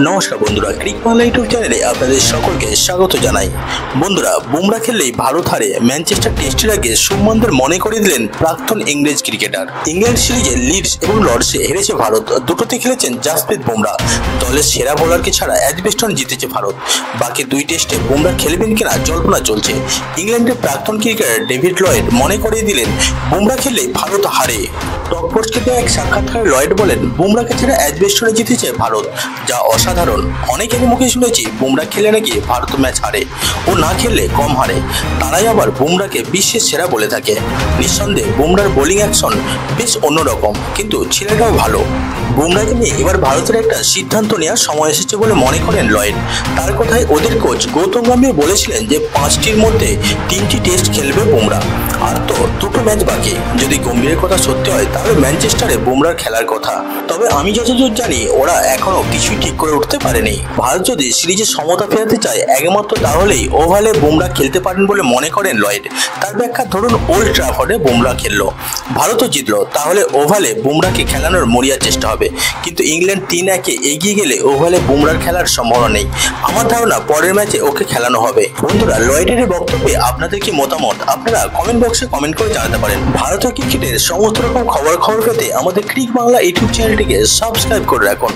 নমস্কার বন্ধুরা, ক্রিক বাংলা ইউটিউব চ্যানেলে আপনাদের সকলকে স্বাগত জানাই। বন্ধুরা, বুমরা খেললেই ভারত হারে ম্যানচেস্টার টেস্টের আগে শুভমনদের মনে করিয়ে দিলেন প্রাক্তন ইংরেজ ক্রিকেটার। ইংল্যান্ড সিরিজে লিডস এবং লর্ডসে হেরেছে ভারত, দুটোতে খেলেছেন জাসপ্রীত বুমরা। দলের সেরা বোলারকে ছাড়া এজবেস্টন জিতেছে ভারত। বাকি দুই টেস্টে বুমরা খেলবেন কিনা জল্পনা চলছে। ইংল্যান্ডের প্রাক্তন ক্রিকেটার ডেভিড লয়েড মনে করিয়ে দিলেন বুমরা খেললেই ভারত হারে। টক পোস্টকে দেওয়া এক সাক্ষাৎকারে লয়েড বলেন, বুমরাকে ছাড়া এজবেস্টনে জিতেছে ভারত, যা অসাধারণ। অনেকের মুখে শুনেছি বুমরা খেলে নাকি ভারত ম্যাচ হারে, ও না খেললে কম হারে। তারাই আবার বুমরাকে বিশ্বের সেরা বলে থাকে। নিঃসন্দেহে বুমরার বোলিং অ্যাকশন বেশ অন্যরকম, কিন্তু ছেলেটাও ভালো। বুমরাকে নিয়ে এবার ভারতের একটা সিদ্ধান্ত নেওয়ার সময় এসেছে বলে মনে করেন লয়েড। তার কথায় ওদের কোচ গৌতম গম্ভীর বলেছিলেন যে 5টির মধ্যে 3টি টেস্ট খেলবে বুমরা, আর তো দুটো ম্যাচ বাকি। যদি গম্ভীরের কথা সত্যি হয় তাহলে ম্যানচেস্টারে বুমরার খেলার কথা। তবে আমি যতদূর জানি ওরা এখনো কিছুই ঠিক করে উঠতে পারেনি। ভারত যদি সিরিজে সমতা ফেরাতে চায় একমাত্র তাহলেই ওভালে বুমরা খেলতে পারেন বলে মনে করেন লয়েড। তার ব্যাখ্যা, ধরুন ওল্ড ট্রাফোর্ডে বুমরা খেললো, ভারতও জিতলো, তাহলে ওভালে বুমরাকে খেলানোর মরিয়া চেষ্টা হবে। কিন্তু ইংল্যান্ড 3-1 এগিয়ে গেলে ওভালে বুমরার খেলার সম্ভাবনা নেই। আমার ধারণা পরের ম্যাচে ওকে খেলানো হবে। বন্ধুরা, লয়েডের বক্তব্যে আপনাদের কি মতামত আপনারা কমেন্ট বক্সে কমেন্ট করে জানাতে পারেন। ভারতীয় ক্রিকেটের সমস্ত রকম খবর পেতে আমাদের ক্রিক বাংলা ইউটিউব চ্যানেলটিকে সাবস্ক্রাইব করে রাখুন।